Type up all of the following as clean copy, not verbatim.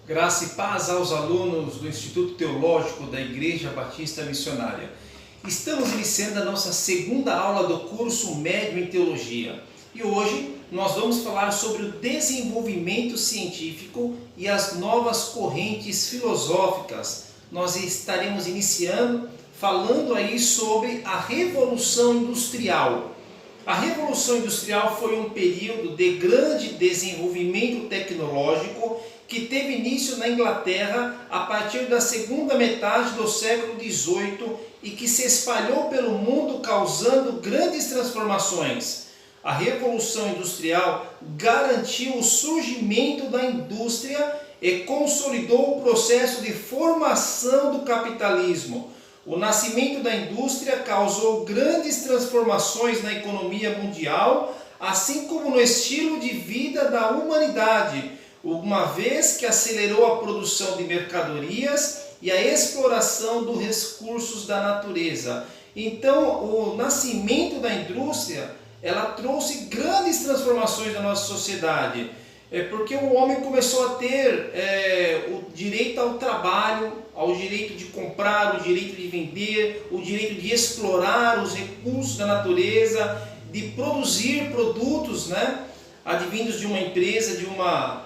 Graça e paz aos alunos do Instituto Teológico da Igreja Batista Missionária. Estamos iniciando a nossa segunda aula do curso médio em Teologia. E hoje nós vamos falar sobre o desenvolvimento científico e as novas correntes filosóficas. Nós estaremos iniciando falando aí sobre a Revolução Industrial. A Revolução Industrial foi um período de grande desenvolvimento tecnológico que teve início na Inglaterra a partir da segunda metade do século XVIII e que se espalhou pelo mundo causando grandes transformações. A Revolução Industrial garantiu o surgimento da indústria e consolidou o processo de formação do capitalismo. O nascimento da indústria causou grandes transformações na economia mundial, assim como no estilo de vida da humanidade, uma vez que acelerou a produção de mercadorias e a exploração dos recursos da natureza. Então, o nascimento da indústria, ela trouxe grandes transformações na nossa sociedade, porque o homem começou a ter o direito ao trabalho, ao direito de comprar, o direito de vender, o direito de explorar os recursos da natureza, de produzir produtos, advindos de uma empresa,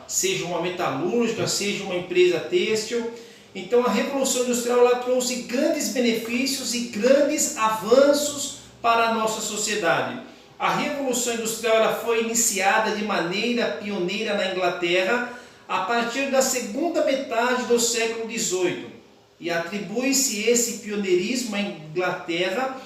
seja uma metalúrgica, seja uma empresa têxtil. Então a Revolução Industrial ela trouxe grandes benefícios e grandes avanços para a nossa sociedade. A Revolução Industrial ela foi iniciada de maneira pioneira na Inglaterra a partir da segunda metade do século XVIII. E atribui-se esse pioneirismo à Inglaterra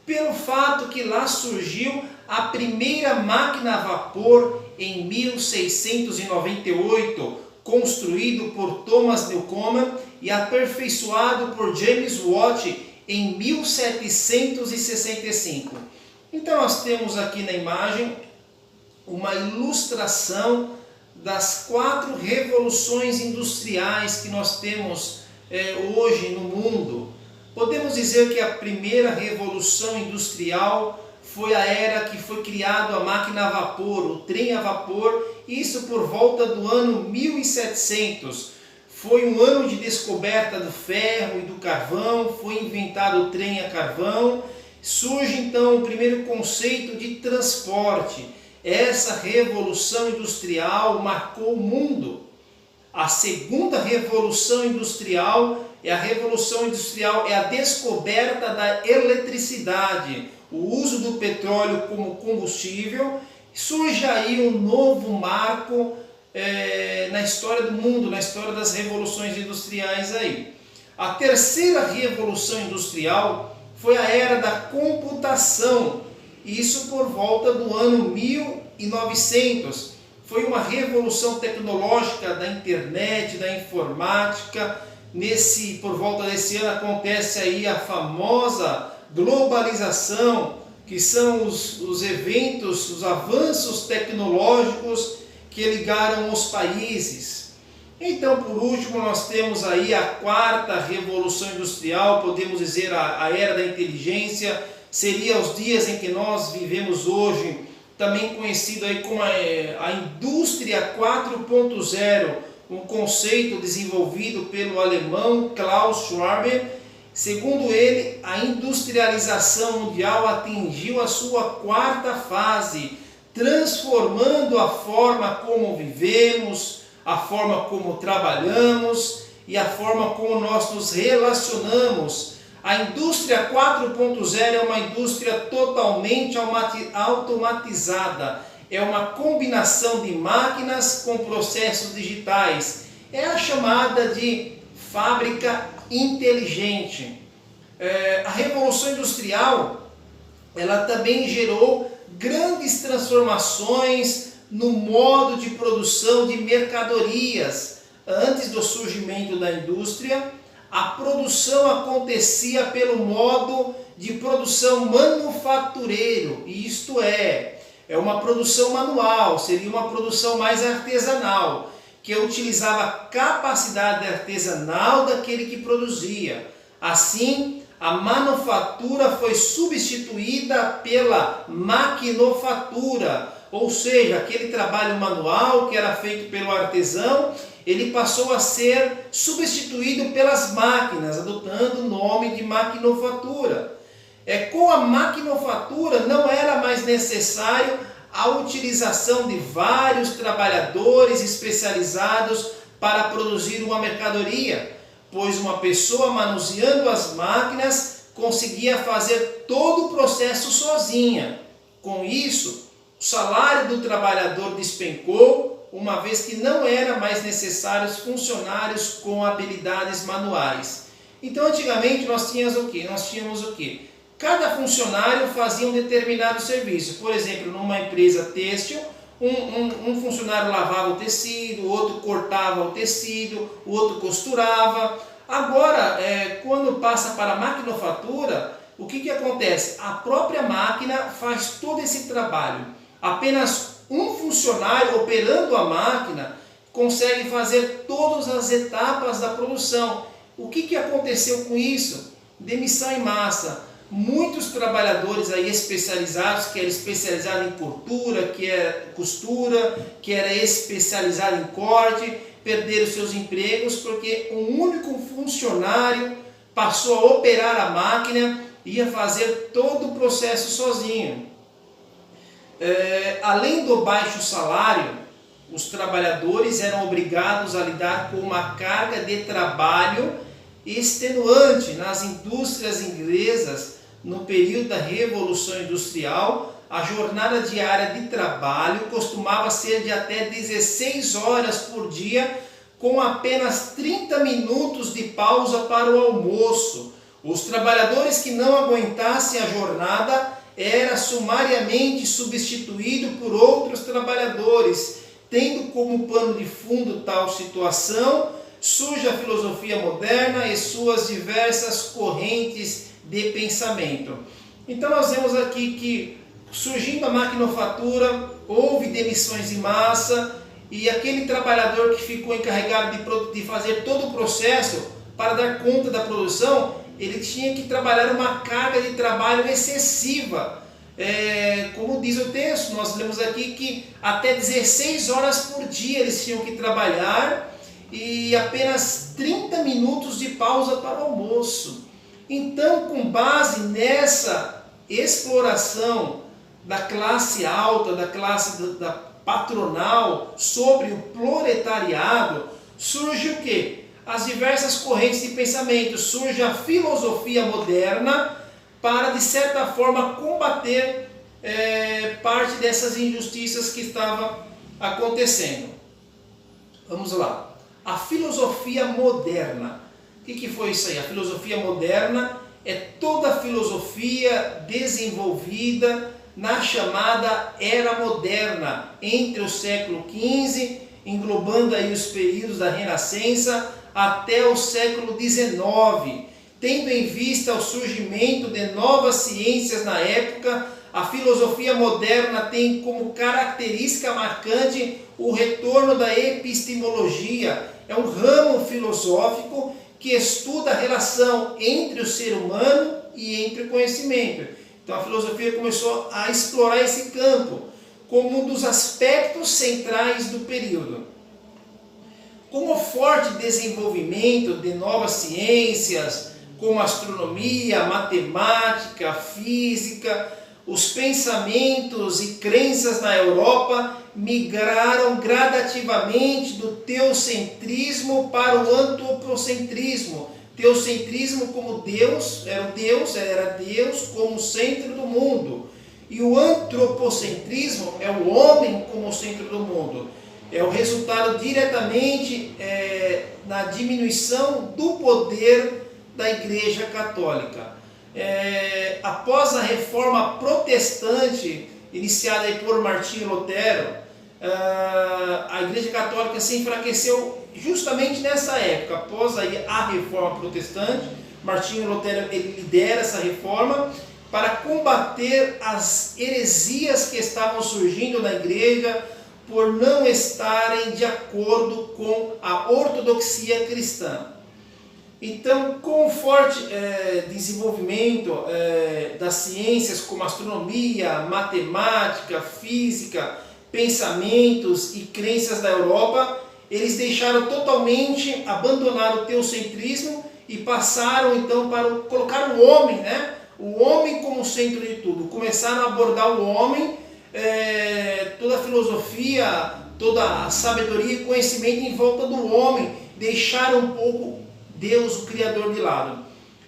pelo fato que lá surgiu a primeira máquina a vapor em 1698, construído por Thomas Newcomen e aperfeiçoado por James Watt em 1765. Então nós temos aqui na imagem uma ilustração das 4 revoluções industriais que nós temos hoje no mundo. Podemos dizer que a primeira revolução industrial foi a era que foi criada a máquina a vapor, o trem a vapor, isso por volta do ano 1700. Foi um ano de descoberta do ferro e do carvão, foi inventado o trem a carvão, surge então o primeiro conceito de transporte. Essa revolução industrial marcou o mundo. A segunda revolução industrial é a descoberta da eletricidade, o uso do petróleo como combustível. Surge aí um novo marco na história do mundo, na história das revoluções industriais aí. A terceira revolução industrial foi a era da computação, isso por volta do ano 1900. Foi uma revolução tecnológica da internet, da informática. Por volta desse ano acontece aí a famosa globalização, que são os eventos, os avanços tecnológicos que ligaram os países. Então, por último, nós temos aí a quarta revolução industrial, podemos dizer a era da inteligência, seria os dias em que nós vivemos hoje, também conhecido aí como a indústria 4.0, um conceito desenvolvido pelo alemão Klaus Schwab. Segundo ele, a industrialização mundial atingiu a sua quarta fase, transformando a forma como vivemos, a forma como trabalhamos e a forma como nós nos relacionamos. A indústria 4.0 é uma indústria totalmente automatizada. É uma combinação de máquinas com processos digitais. É a chamada de fábrica inteligente. A Revolução Industrial ela também gerou grandes transformações no modo de produção de mercadorias. Antes do surgimento da indústria, a produção acontecia pelo modo de produção manufatureiro, isto é uma produção manual, seria uma produção mais artesanal, que utilizava a capacidade artesanal daquele que produzia. Assim, a manufatura foi substituída pela maquinofatura, ou seja, aquele trabalho manual que era feito pelo artesão, ele passou a ser substituído pelas máquinas, adotando o nome de maquinofatura. Com a maquinofatura não era mais necessário a utilização de vários trabalhadores especializados para produzir uma mercadoria, pois uma pessoa manuseando as máquinas conseguia fazer todo o processo sozinha. Com isso, o salário do trabalhador despencou, uma vez que não era mais necessários funcionários com habilidades manuais. Então, antigamente nós tínhamos o quê? Cada funcionário fazia um determinado serviço. Por exemplo, numa empresa têxtil, um funcionário lavava o tecido, o outro cortava o tecido, o outro costurava. Agora, quando passa para a maquinofatura, o que acontece? A própria máquina faz todo esse trabalho. Apenas um funcionário operando a máquina consegue fazer todas as etapas da produção. O que aconteceu com isso? Demissão em massa. Muitos trabalhadores aí especializados, que era especializado em costura, que era especializado em corte, perderam seus empregos porque um único funcionário passou a operar a máquina e ia fazer todo o processo sozinho. Além do baixo salário, os trabalhadores eram obrigados a lidar com uma carga de trabalho extenuante. Nas indústrias inglesas, no período da Revolução Industrial, a jornada diária de trabalho costumava ser de até 16 horas por dia, com apenas 30 minutos de pausa para o almoço. Os trabalhadores que não aguentassem a jornada eram sumariamente substituídos por outros trabalhadores. Tendo como pano de fundo tal situação, surge a filosofia moderna e suas diversas correntes de pensamento. Então nós vemos aqui que, surgindo a maquinofatura, houve demissões em massa, e aquele trabalhador que ficou encarregado de fazer todo o processo para dar conta da produção, ele tinha que trabalhar uma carga de trabalho excessiva. Como diz o texto, nós lemos aqui que até 16 horas por dia eles tinham que trabalhar e apenas 30 minutos de pausa para o almoço. Então, com base nessa exploração da classe alta, da classe da patronal sobre o proletariado, surge o quê? As diversas correntes de pensamento, surge a filosofia moderna para, de certa forma, combater parte dessas injustiças que estavam acontecendo. Vamos lá. A filosofia moderna. O que foi isso aí? A filosofia moderna é toda a filosofia desenvolvida na chamada Era Moderna, entre o século XV, englobando aí os períodos da Renascença, até o século XIX, tendo em vista o surgimento de novas ciências na época. A filosofia moderna tem como característica marcante o retorno da epistemologia. É um ramo filosófico que estuda a relação entre o ser humano e entre o conhecimento. Então a filosofia começou a explorar esse campo como um dos aspectos centrais do período. Com o forte desenvolvimento de novas ciências, como astronomia, matemática, física, os pensamentos e crenças na Europa migraram gradativamente do teocentrismo para o antropocentrismo. Teocentrismo como Deus era Deus como centro do mundo. E o antropocentrismo é o homem como centro do mundo. É o resultado diretamente na diminuição do poder da Igreja Católica. Após a reforma protestante, iniciada aí por Martinho Lutero, a Igreja Católica se enfraqueceu justamente nessa época. Após aí a reforma protestante, Martinho Lutero ele lidera essa reforma para combater as heresias que estavam surgindo na Igreja por não estarem de acordo com a ortodoxia cristã. Então, com o forte desenvolvimento das ciências como astronomia, matemática, física, pensamentos e crenças da Europa, eles deixaram totalmente, abandonar o teocentrismo e passaram então para colocar o homem, né? O homem como centro de tudo. Começaram a abordar o homem, toda a filosofia, toda a sabedoria e conhecimento em volta do homem. Deixaram um pouco Deus, o Criador, de lado.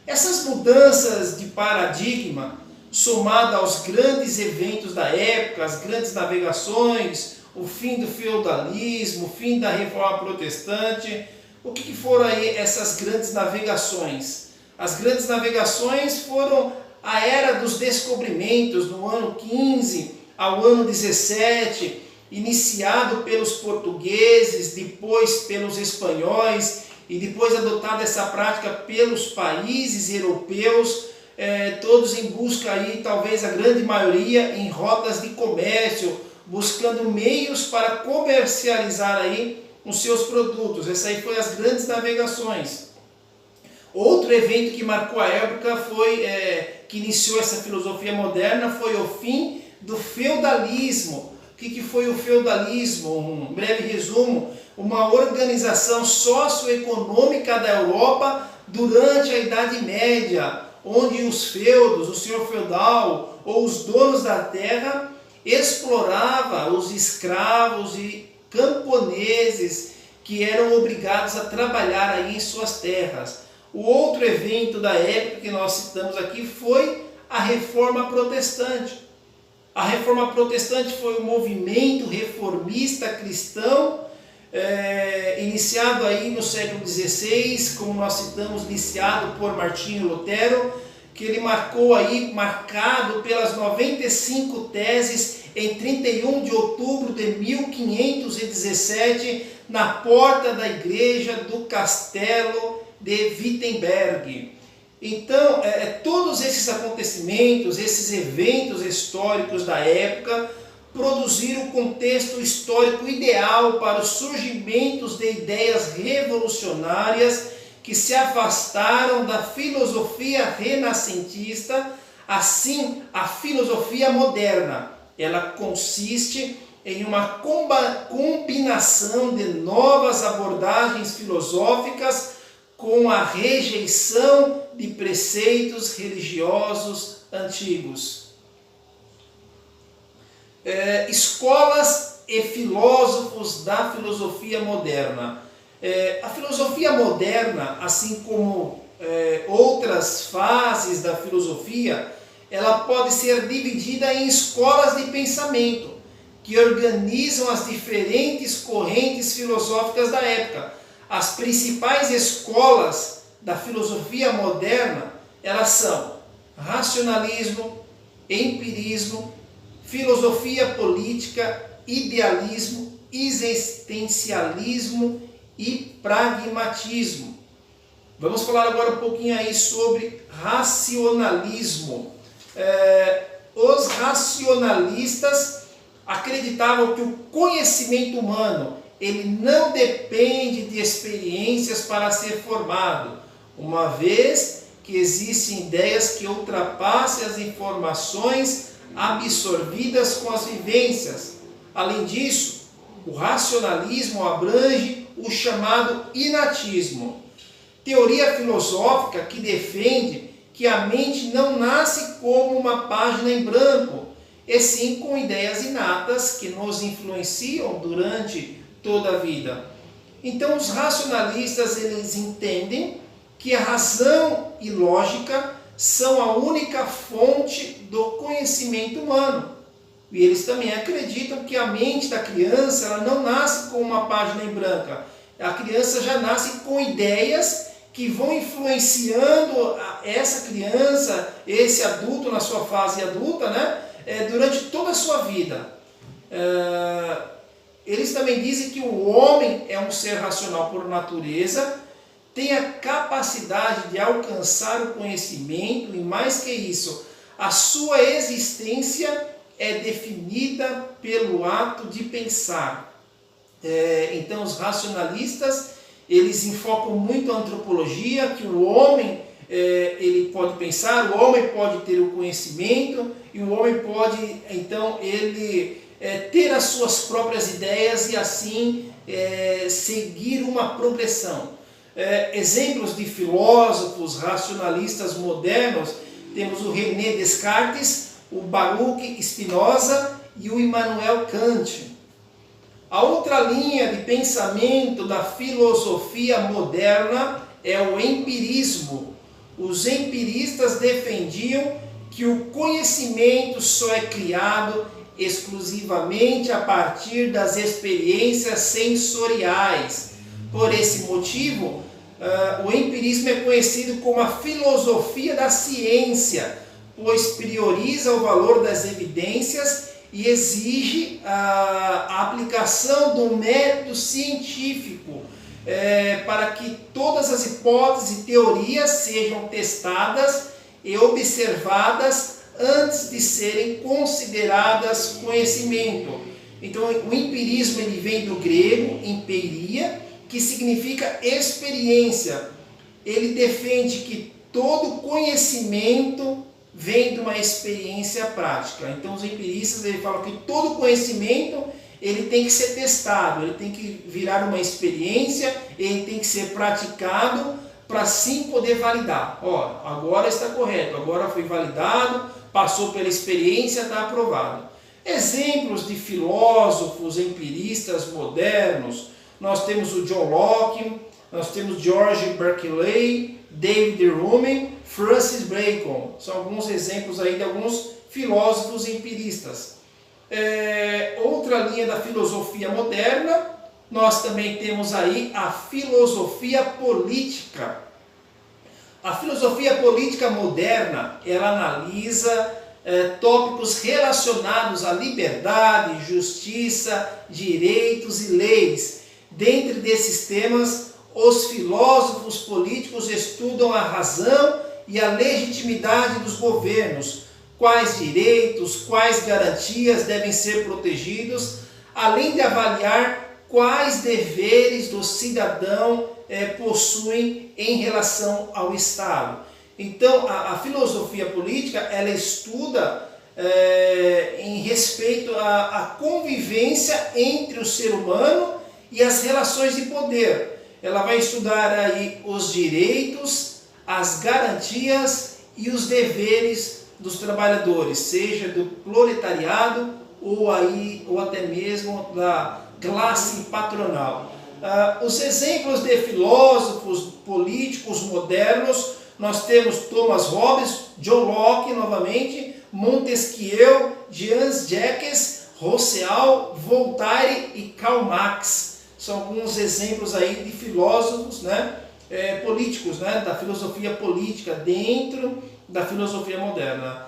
Essas mudanças de paradigma, somada aos grandes eventos da época, as grandes navegações, o fim do feudalismo, o fim da Reforma Protestante, o que foram aí essas grandes navegações? As grandes navegações foram a era dos descobrimentos, no ano 15 ao ano 17, iniciado pelos portugueses, depois pelos espanhóis, e depois adotada essa prática pelos países europeus, todos em busca aí, talvez a grande maioria, em rotas de comércio, buscando meios para comercializar aí os seus produtos. Essa aí foi as grandes navegações. Outro evento que marcou a época foi, que iniciou essa filosofia moderna, foi o fim do feudalismo. O que foi o feudalismo? Um breve resumo: uma organização socioeconômica da Europa durante a Idade Média, onde os feudos, o senhor feudal ou os donos da terra explorava os escravos e camponeses que eram obrigados a trabalhar aí em suas terras. O outro evento da época que nós citamos aqui foi a Reforma Protestante. A Reforma Protestante foi um movimento reformista cristão, iniciado aí no século XVI, como nós citamos, iniciado por Martinho Lutero, que ele marcado pelas 95 teses em 31 de outubro de 1517, na porta da igreja do Castelo de Wittenberg. Então, todos esses acontecimentos, esses eventos históricos da época, produziram o contexto histórico ideal para os surgimentos de ideias revolucionárias que se afastaram da filosofia renascentista. Assim, a filosofia moderna, ela consiste em uma combinação de novas abordagens filosóficas com a rejeição de preceitos religiosos antigos. Escolas e filósofos da filosofia moderna. A filosofia moderna, assim como outras fases da filosofia, ela pode ser dividida em escolas de pensamento, que organizam as diferentes correntes filosóficas da época. As principais escolas da filosofia moderna, elas são racionalismo, empirismo, filosofia política, idealismo, existencialismo e pragmatismo. Vamos falar agora um pouquinho aí sobre racionalismo. Os racionalistas acreditavam que o conhecimento humano ele não depende de experiências para ser formado, uma vez que existem ideias que ultrapassem as informações absorvidas com as vivências. Além disso, o racionalismo abrange o chamado inatismo, teoria filosófica que defende que a mente não nasce como uma página em branco, e sim com ideias inatas que nos influenciam durante toda a vida. Então, os racionalistas eles entendem que a razão e lógica são a única fonte do conhecimento humano. E eles também acreditam que a mente da criança ela não nasce com uma página em branco. A criança já nasce com ideias que vão influenciando essa criança, esse adulto na sua fase adulta, né? Durante toda a sua vida. Eles também dizem que o homem é um ser racional por natureza, tem a capacidade de alcançar o conhecimento e, mais que isso, a sua existência é definida pelo ato de pensar. Então, os racionalistas eles enfocam muito a antropologia, que o homem ele pode pensar, o homem pode ter o conhecimento e o homem pode, então, ele ter as suas próprias ideias e assim seguir uma progressão. Exemplos de filósofos racionalistas modernos, temos o René Descartes, o Baruch Spinoza e o Immanuel Kant. A outra linha de pensamento da filosofia moderna é o empirismo. Os empiristas defendiam que o conhecimento só é criado exclusivamente a partir das experiências sensoriais. Por esse motivo, o empirismo é conhecido como a filosofia da ciência, pois prioriza o valor das evidências e exige a aplicação do método científico para que todas as hipóteses e teorias sejam testadas e observadas antes de serem consideradas conhecimento. Então, o empirismo ele vem do grego empiria, que significa experiência. Ele defende que todo conhecimento vem de uma experiência prática. Então, os empiristas ele falam que todo conhecimento ele tem que ser testado, ele tem que virar uma experiência, ele tem que ser praticado para sim poder validar. Ó, agora está correto, agora foi validado, passou pela experiência, está aprovado. Exemplos de filósofos empiristas modernos, nós temos o John Locke, nós temos George Berkeley, David Hume, Francis Bacon. São alguns exemplos aí de alguns filósofos empiristas. Outra linha da filosofia moderna, nós também temos aí a filosofia política. A filosofia política moderna, ela analisa tópicos relacionados à liberdade, justiça, direitos e leis. Dentre desses temas, os filósofos políticos estudam a razão e a legitimidade dos governos, quais direitos, quais garantias devem ser protegidos, além de avaliar quais deveres do cidadão possuem em relação ao Estado. Então, a filosofia política, ela estuda em respeito à convivência entre o ser humano e as relações de poder. Ela vai estudar aí os direitos, as garantias e os deveres dos trabalhadores, seja do proletariado ou até mesmo da classe patronal. Os exemplos de filósofos políticos modernos, nós temos Thomas Hobbes, John Locke novamente, Montesquieu, Jean Jacques Rousseau, Voltaire e Karl Marx. São alguns exemplos aí de filósofos, políticos, da filosofia política dentro da filosofia moderna.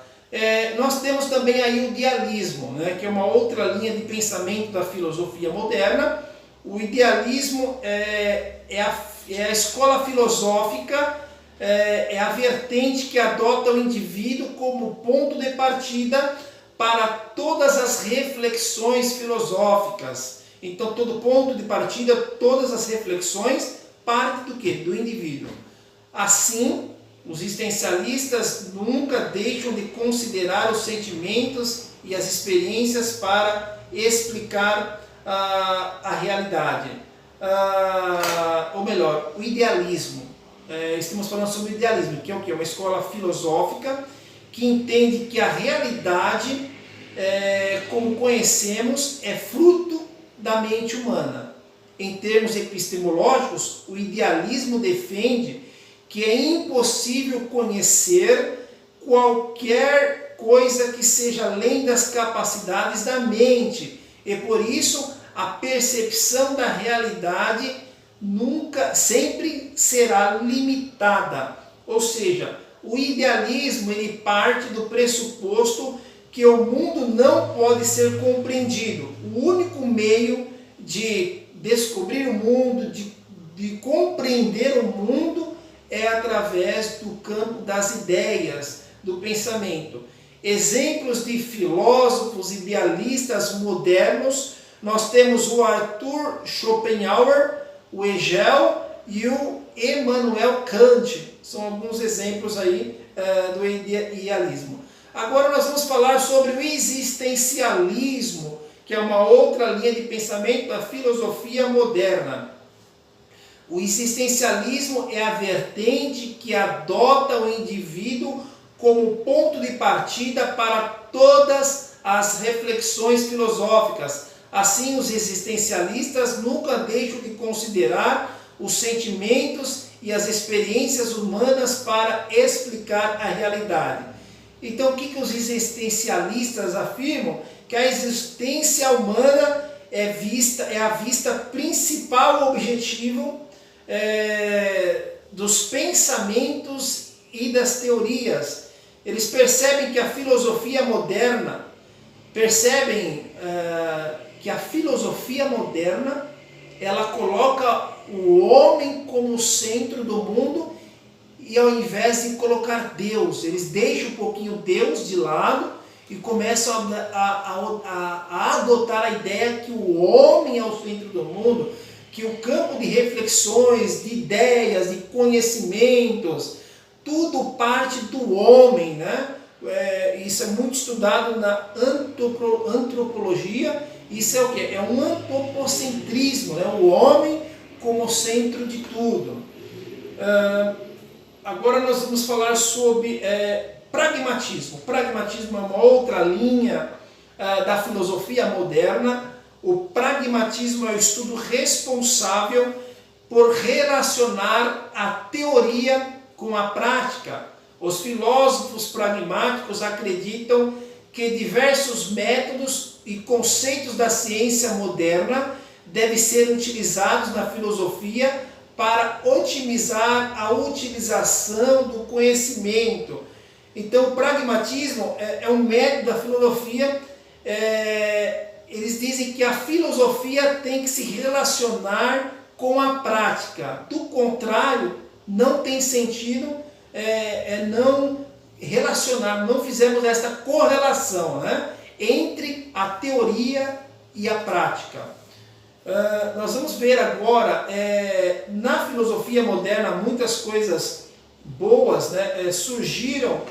Nós temos também aí o idealismo, que é uma outra linha de pensamento da filosofia moderna. O idealismo é a escola filosófica, é a vertente que adota o indivíduo como ponto de partida para todas as reflexões filosóficas. Então, todo ponto de partida, todas as reflexões partem do quê? Do indivíduo. Assim, os existencialistas nunca deixam de considerar os sentimentos e as experiências para explicar a realidade. Ou melhor, o idealismo. Estamos falando sobre o idealismo, que é o quê? Uma escola filosófica que entende que a realidade, como conhecemos, é fruto da mente humana. Em termos epistemológicos, o idealismo defende que é impossível conhecer qualquer coisa que seja além das capacidades da mente, e por isso a percepção da realidade sempre será limitada. Ou seja, o idealismo ele parte do pressuposto que o mundo não pode ser compreendido. O único meio de descobrir o mundo, de compreender o mundo, é através do campo das ideias, do pensamento. Exemplos de filósofos idealistas modernos, nós temos o Arthur Schopenhauer, o Hegel e o Immanuel Kant. São alguns exemplos aí do idealismo. Agora nós vamos falar sobre o existencialismo, que é uma outra linha de pensamento da filosofia moderna. O existencialismo é a vertente que adota o indivíduo como ponto de partida para todas as reflexões filosóficas. Assim, os existencialistas nunca deixam de considerar os sentimentos e as experiências humanas para explicar a realidade. Então, o que os existencialistas afirmam? Que a existência humana é a vista principal objetivo dos pensamentos e das teorias. Eles percebem que a filosofia moderna, ela coloca o homem como centro do mundo, e ao invés de colocar Deus, eles deixam um pouquinho Deus de lado e começam a adotar a ideia que o homem é o centro do mundo, que o campo de reflexões, de ideias, de conhecimentos, tudo parte do homem, né? Isso é muito estudado na antropologia. Isso é o que? É um antropocentrismo, né? O homem como centro de tudo. Agora nós vamos falar sobre pragmatismo. Pragmatismo é uma outra linha da filosofia moderna. O pragmatismo é o estudo responsável por relacionar a teoria com a prática. Os filósofos pragmáticos acreditam que diversos métodos e conceitos da ciência moderna devem ser utilizados na filosofia para otimizar a utilização do conhecimento. Então, o pragmatismo é um método da filosofia. Eles dizem que a filosofia tem que se relacionar com a prática. Do contrário, não tem sentido não relacionar, não fizemos esta correlação, né, entre a teoria e a prática. Nós vamos ver agora, na filosofia moderna, muitas coisas boas, né, surgiram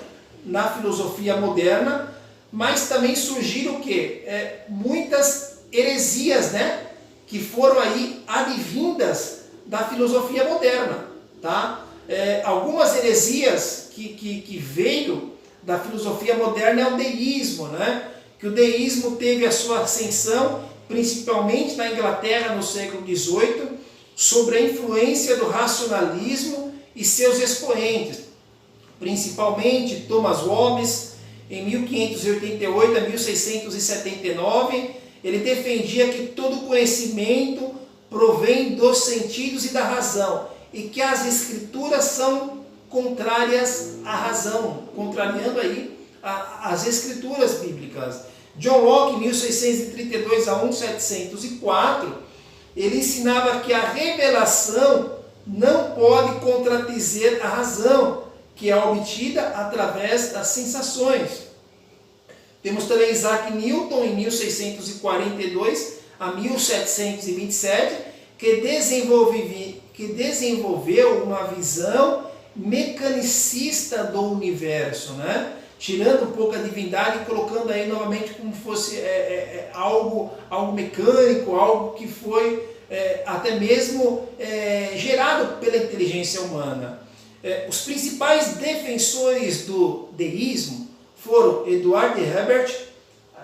na filosofia moderna, mas também surgiram o quê? Muitas heresias, né, que foram aí advindas da filosofia moderna, tá? Algumas heresias que veio da filosofia moderna é o deísmo, né? Que o deísmo teve a sua ascensão principalmente na Inglaterra no século XVIII, sobre a influência do racionalismo e seus expoentes, principalmente Thomas Hobbes, em 1588 a 1679, ele defendia que todo conhecimento provém dos sentidos e da razão, e que as escrituras são contrárias à razão, contrariando aí as escrituras bíblicas. John Locke, 1632 a 1704, ele ensinava que a revelação não pode contradizer a razão, que é obtida através das sensações. Temos também Isaac Newton, em 1642 a 1727, que desenvolveu uma visão mecanicista do universo, né? Tirando um pouco a divindade e colocando aí novamente como fosse algo mecânico, algo que foi até mesmo gerado pela inteligência humana. Os principais defensores do deísmo foram Edward Herbert.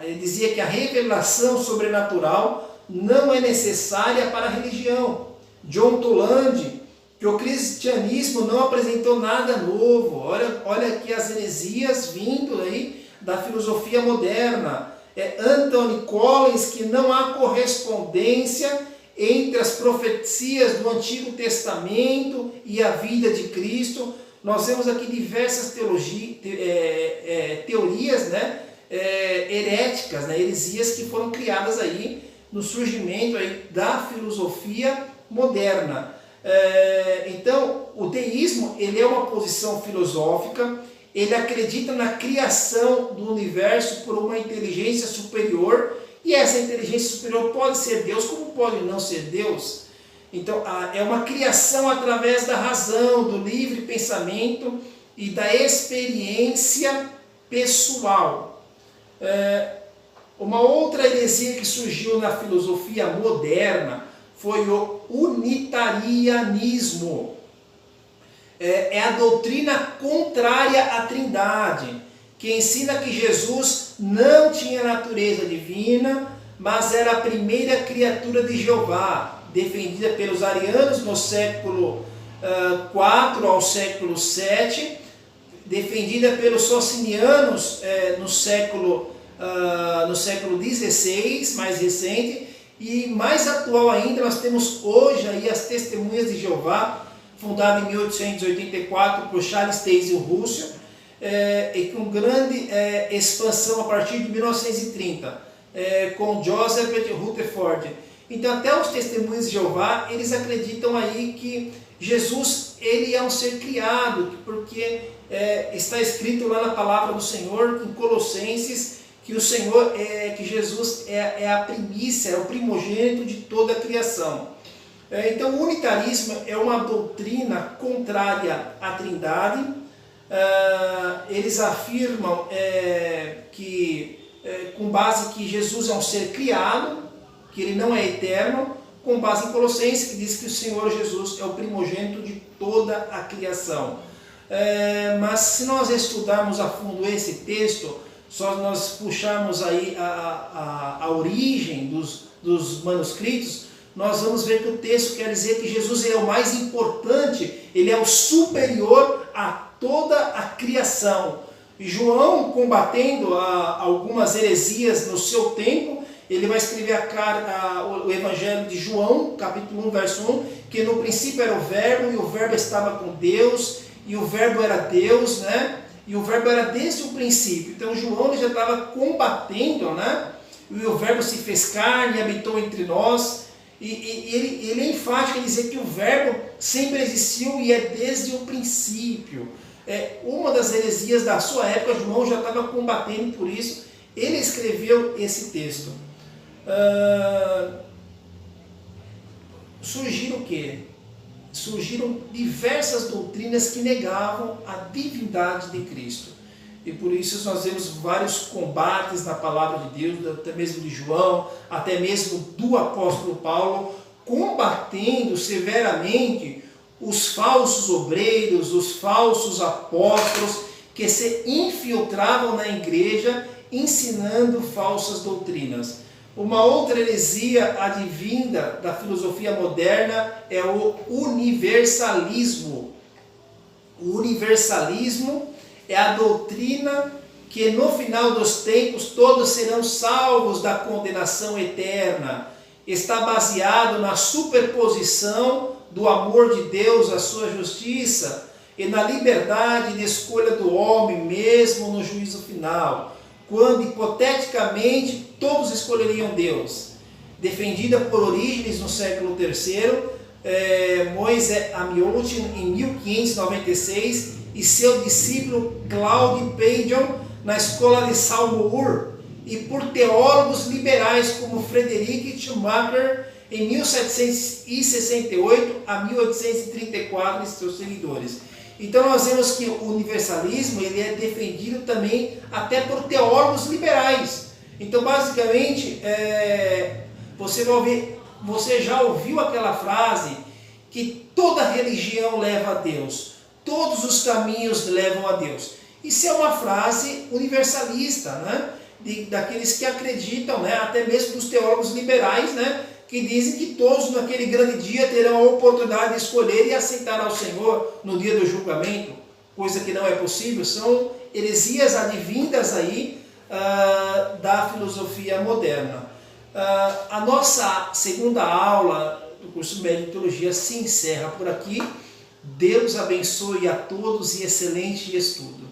Ele dizia que a revelação sobrenatural não é necessária para a religião. John Toland, que o cristianismo não apresentou nada novo. Olha aqui as heresias vindo aí da filosofia moderna. Anthony Collins, que não há correspondência entre as profecias do Antigo Testamento e a vida de Cristo. Nós vemos aqui diversas teorias, né, heréticas, né, heresias que foram criadas aí no surgimento aí da filosofia moderna. Então, o deísmo, ele é uma posição filosófica, ele acredita na criação do universo por uma inteligência superior, e essa inteligência superior pode ser Deus, como pode não ser Deus. Então, é uma criação através da razão, do livre pensamento e da experiência pessoal. Uma outra heresia que surgiu na filosofia moderna foi o unitarianismo. É a doutrina contrária à Trindade, que ensina que Jesus não tinha natureza divina, mas era a primeira criatura de Jeová, defendida pelos arianos no século IV ao século VII, defendida pelos socinianos no século XVI, mais recente, e mais atual ainda, nós temos hoje aí as Testemunhas de Jeová, fundada em 1884 por Charles Taze Russell, e com grande expansão a partir de 1930, com Joseph Rutherford. Então, até os Testemunhas de Jeová, eles acreditam aí que Jesus, ele é um ser criado, porque está escrito lá na palavra do Senhor, em Colossenses, que o Senhor, que Jesus é a primícia, é o primogênito de toda a criação. Então, o unitarismo é uma doutrina contrária à Trindade. Eles afirmam que, com base que Jesus é um ser criado, que ele não é eterno, com base em Colossenses, que diz que o Senhor Jesus é o primogênito de toda a criação. Mas se nós estudarmos a fundo esse texto, só nós puxarmos aí a origem dos manuscritos, nós vamos ver que o texto quer dizer que Jesus é o mais importante, ele é o superior a toda a criação. E João, combatendo algumas heresias no seu tempo, ele vai escrever o Evangelho de João, capítulo 1, verso 1, que no princípio era o Verbo, e o Verbo estava com Deus, e o Verbo era Deus, né? E o Verbo era desde o princípio. Então João já estava combatendo, né? E o Verbo se fez carne e habitou entre nós. E ele é enfático em dizer que o Verbo sempre existiu e é desde o princípio. Uma das heresias da sua época, João já estava combatendo por isso. Ele escreveu esse texto. Surgiram o quê? Surgiram diversas doutrinas que negavam a divindade de Cristo. E por isso nós vemos vários combates na palavra de Deus, até mesmo de João, até mesmo do apóstolo Paulo, combatendo severamente os falsos obreiros, os falsos apóstolos que se infiltravam na igreja ensinando falsas doutrinas. Uma outra heresia advinda da filosofia moderna é o universalismo. O universalismo é a doutrina que no final dos tempos todos serão salvos da condenação eterna. Está baseado na superposição do amor de Deus à sua justiça e na liberdade de escolha do homem mesmo no juízo final, quando hipoteticamente todos escolheriam Deus. Defendida por Orígenes no século III, Moisés Amiot em 1596 e seu discípulo Claude Peijon na escola de Saumur, e por teólogos liberais como Frederic Schumacher em 1768 a 1834 e seus seguidores. Então nós vemos que o universalismo ele é defendido também até por teólogos liberais. Então basicamente você já ouviu aquela frase que toda religião leva a Deus, todos os caminhos levam a Deus. Isso é uma frase universalista, né? Daqueles que acreditam, né? Até mesmo dos teólogos liberais, né? Que dizem que todos naquele grande dia terão a oportunidade de escolher e aceitar ao Senhor no dia do julgamento, coisa que não é possível. São heresias advindas aí da filosofia moderna. A nossa segunda aula do curso médio de teologia se encerra por aqui. Deus abençoe a todos e excelente estudo.